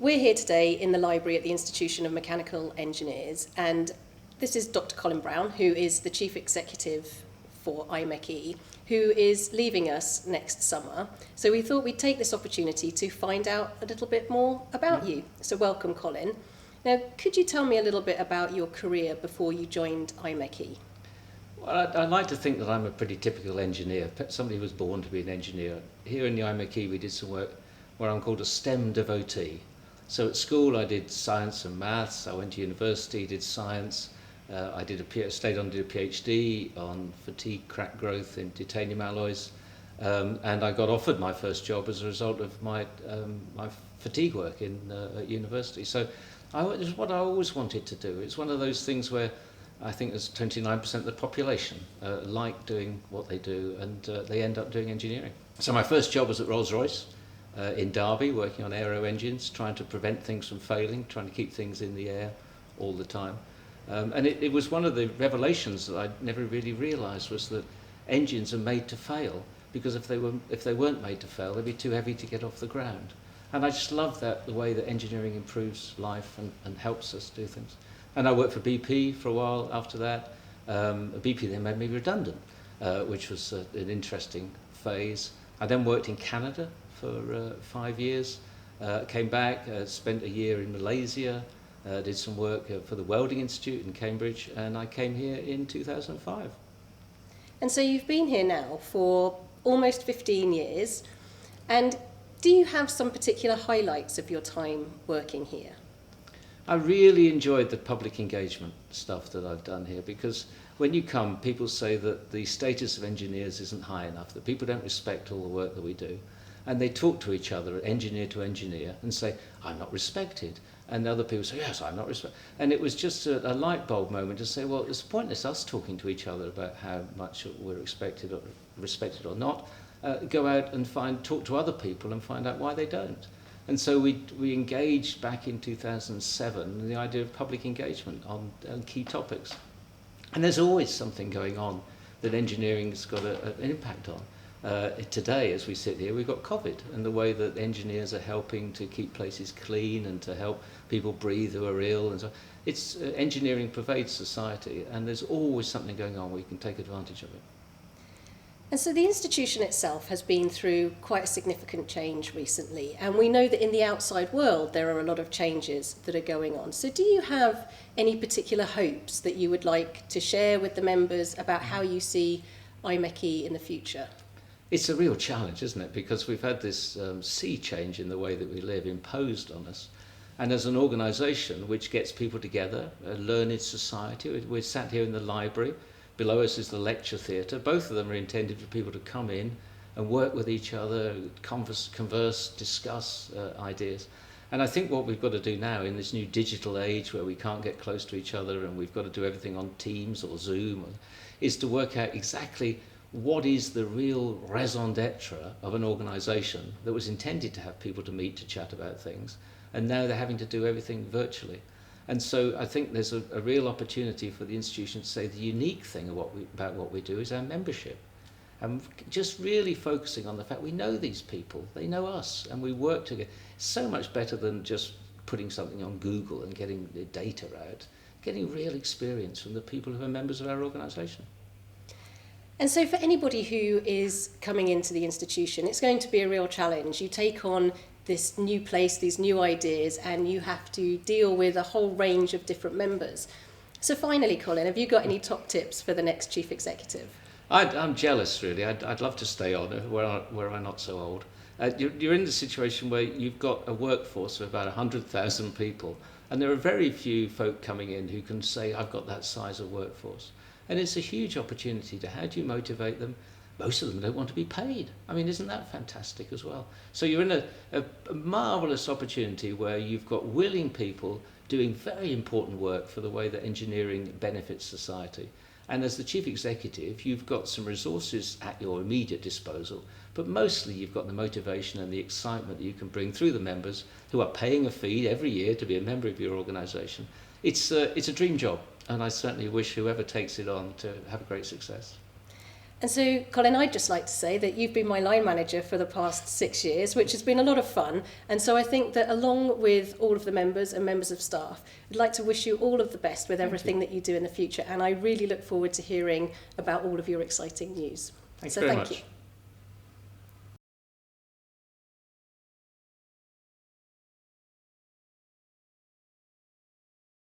We're here today in the library at the Institution of Mechanical Engineers, and this is Dr. Colin Brown, who is the Chief Executive for IMechE, who is leaving us next summer. So we thought we'd take this opportunity to find out a little bit more about you. So welcome, Colin. Now, could you tell me a little bit about your career before you joined IMechE? Well, I like to think that I'm a pretty typical engineer, somebody who was born to be an engineer. Here in the IMechE we did some work where I'm called a STEM devotee. So at school I did science and maths, I went to university, did science, stayed on to do a PhD on fatigue crack growth in titanium alloys, and I got offered my first job as a result of my fatigue work at university. So it was what I always wanted to do. It's one of those things where I think there's 29% of the population like doing what they do, and they end up doing engineering. So my first job was at Rolls-Royce in Derby, working on aero engines, trying to prevent things from failing, trying to keep things in the air all the time. And it was one of the revelations that I never really realised, was that engines are made to fail, because if they weren't made to fail, they'd be too heavy to get off the ground. And I just love that, the way that engineering improves life and helps us do things. And I worked for BP for a while after that. BP then made me redundant, which was an interesting phase. I then worked in Canada for 5 years, came back, spent a year in Malaysia, did some work for the Welding Institute in Cambridge, and I came here in 2005. And so you've been here now for almost 15 years, and do you have some particular highlights of your time working here? I really enjoyed the public engagement stuff that I've done here, because when you come, people say that the status of engineers isn't high enough, that people don't respect all the work that we do. And they talk to each other, engineer to engineer, and say, I'm not respected. And other people say, yes, I'm not respected. And it was just a light bulb moment to say, well, it's pointless us talking to each other about how much we're respected or not. Go out and talk to other people and find out why they don't. And so we engaged back in 2007 in the idea of public engagement on key topics. And there's always something going on that engineering's got an impact on. Today, as we sit here, we've got COVID, and the way that engineers are helping to keep places clean and to help people breathe who are ill. And so it's engineering pervades society, and there's always something going on where you can take advantage of it. And so the institution itself has been through quite a significant change recently, and we know that in the outside world there are a lot of changes that are going on. So do you have any particular hopes that you would like to share with the members about how you see IMechE in the future? It's a real challenge, isn't it? Because we've had this sea change in the way that we live imposed on us. And as an organisation which gets people together, a learned society, we're sat here in the library. Below us is the lecture theatre. Both of them are intended for people to come in and work with each other, converse, discuss ideas. And I think what we've got to do now in this new digital age where we can't get close to each other and we've got to do everything on Teams or Zoom, is to work out exactly what is the real raison d'etre of an organisation that was intended to have people to meet to chat about things, and now they're having to do everything virtually. And so I think there's a real opportunity for the institution to say the unique thing about what we do is our membership. And just really focusing on the fact we know these people, they know us, and we work together. It's so much better than just putting something on Google and getting the data out, getting real experience from the people who are members of our organisation. And so for anybody who is coming into the institution, it's going to be a real challenge. You take on this new place, these new ideas, and you have to deal with a whole range of different members. So finally, Colin, have you got any top tips for the next chief executive? I'm jealous, really. I'd love to stay on where I'm not so old. You're in the situation where you've got a workforce of about 100,000 people, and there are very few folk coming in who can say, I've got that size of workforce. And it's a huge opportunity to how do you motivate them? Most of them don't want to be paid. I mean, isn't that fantastic as well? So you're in a marvellous opportunity where you've got willing people doing very important work for the way that engineering benefits society. And as the chief executive, you've got some resources at your immediate disposal, but mostly you've got the motivation and the excitement that you can bring through the members who are paying a fee every year to be a member of your organisation. It's a dream job, and I certainly wish whoever takes it on to have a great success. And so, Colin, I'd just like to say that you've been my line manager for the past 6 years, which has been a lot of fun. And so I think that along with all of the members and members of staff, I'd like to wish you all of the best with everything that you do in the future. And I really look forward to hearing about all of your exciting news. Thanks so very thank much. you.